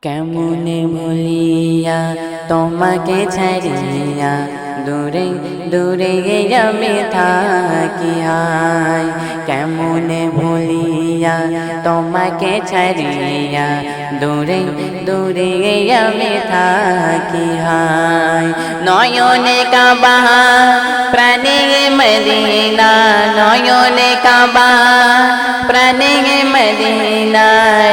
কেমনে ভুলিয়া তোমাকে ছাড়িয়া দূরে দূরে আমি থাকি হায়। কেমনে ভুলিয়া তোমাকে ছাড়িয়া দূরে দূরে আমি থাকি হায়। নয়নে কাবা প্রাণে মদিনা, নয়নে কাবা প্রাণে মদিনা,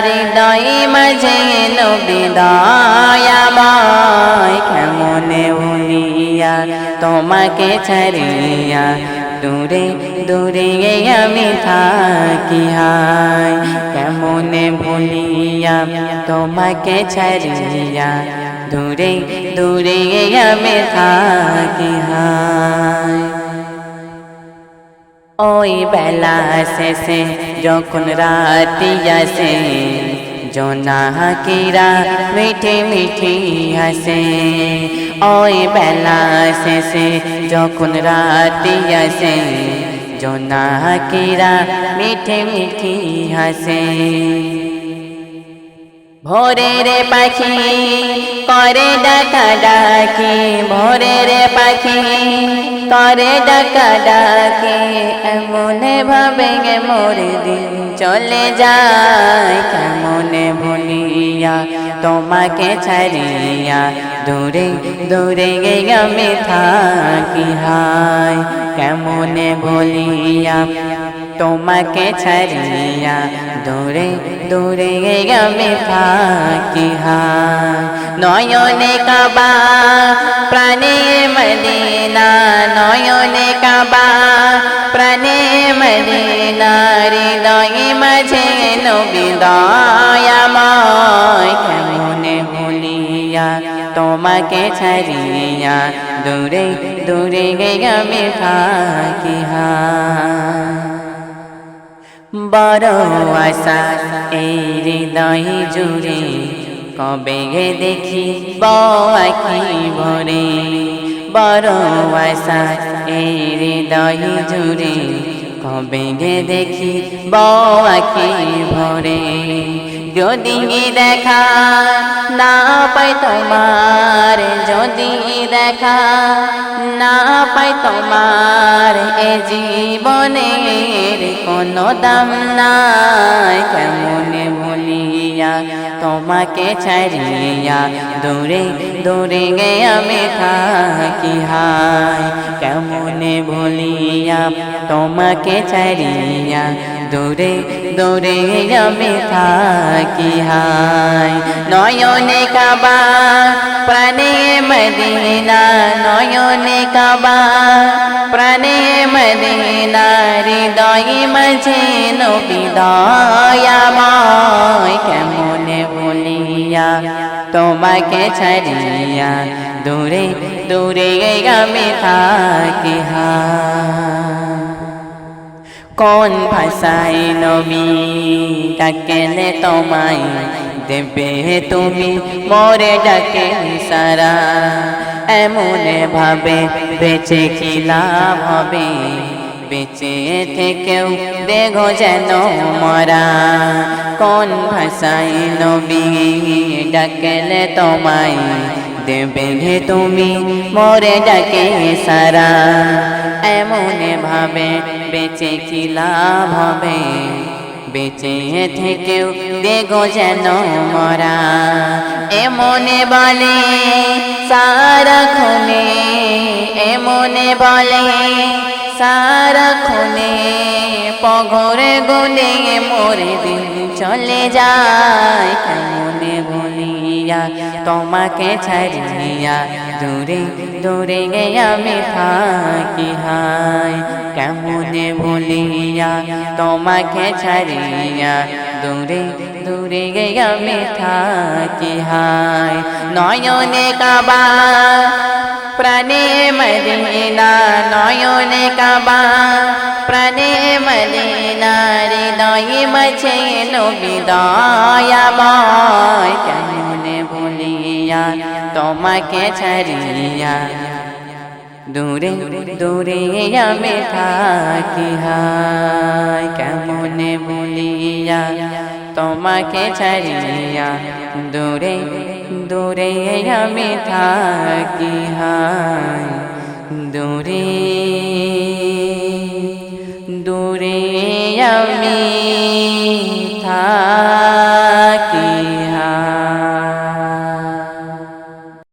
হৃদয় মাঝে নবী দয়াময়। কেমনে ভুলিয়া তোমাকে ছাড়িয়া দূরে দূরে আমি থাকি হায়। কেমনে ভুলিয়া তোমাকে ছাড়িয়া দূরে দূরে আমি থাকি হায়। ওই বেলা শেষে যখন রাতি আসে, জোনাকিরা মিঠে মিঠে হাসে। ওই বেলা শেষে যখন রাতি আসে, জোনাকিরা মিঠে মিঠে হাসে। ভোরের পাখি করে ডাকা ডাকি, ভোরের পাখি করে ডাকা ডাকি, এমন ভাবে মোর দিন চলে যায়। কেমনে ভুলিয়া তোমাকে ছাড়িয়া দূরে দূরে আমি থাকি হায়। কেমনে ভুলিয়া তোমাকে ছাড়িয়া দূরে দূরে আমি থাকি হায়। নয়নে কাবা প্রাণে মদিনা, নয়নে কাবা প্রাণে মদিনা, হৃদয় মাঝে নবী দয়াময়। কেমনে ভুলিয়া তোমাকে ছাড়িয়া দূরে দূরে আমি থাকি হায়। বড় আশা এই হৃদয় জুড়ে, কবে দেখি আঁখি ভরে। বড় আশা এই হৃদয় জুড়ে, কবে দেখি আঁখি ভরে। যদি দেখা না পাই তোমার, যদি দেখা না পাই তোমার, এ জীবনের কোনো দাম নাই। কেমনে ভুলিয়া তোমাকে ছাড়িয়া দূরে দূরে আমি থাকি হায়। কেমনে ভুলিয়া তোমাকে ছাড়িয়া দূরে দূরে আমি থাকি হায়। নয়নে কাবা প্রাণে মদিনা, নয়নে কাবা প্রাণে মদিনা, হৃদয় মাঝে নবী দয়াময়। কেমনে ভুলিয়া তোমাকে ছাড়িয়া দূরে দূরে আমি থাকি হায়। কোন ভাষায় নবী ডাকেলে তোমায়, দেবে তুমি মোরে ডাকে সারা। এমন ভাবে বেঁচে কি লাভ হবে, বেঁচে থেকেও দেখো যেন মরা। কোন ভাষায় নবী ডাকেলে তোমায়, দেবে তুমি মোরে ডাকে সারা। এমন ভাবে বেঁচে কি লাভ হবে, বেঁচে থেকেও দেখো যেন মরা। এমনে বলে সারাক্ষণে, এমনে বলে সারাক্ষণে, পগরে গুনে মোর দিন চলে যায়। কেমনে ভুলিয়া তোমাকে ছাড়িয়া দূরে দূরে আমি থাকি হায়। কেমনে ভুলিয়া তোমাকে ছাড়িয়া দূরে দূরে আমি থাকি হায়। নয়নে কাবা প্রাণে মদিনা, নয়নে কাবা প্রাণে মদিনা, হৃদয় মাঝে নবী দয়াময়। কেমনে ভুলিয়া তোমাকে ছাড়িয়া দূরে দূরে আমি থাকি হায়। কেমনে ভুলিয়া তোমাকে ছাড়িয়া দূরে দূরে আমি থাকি হায় দূরে দূরে আমি থাকি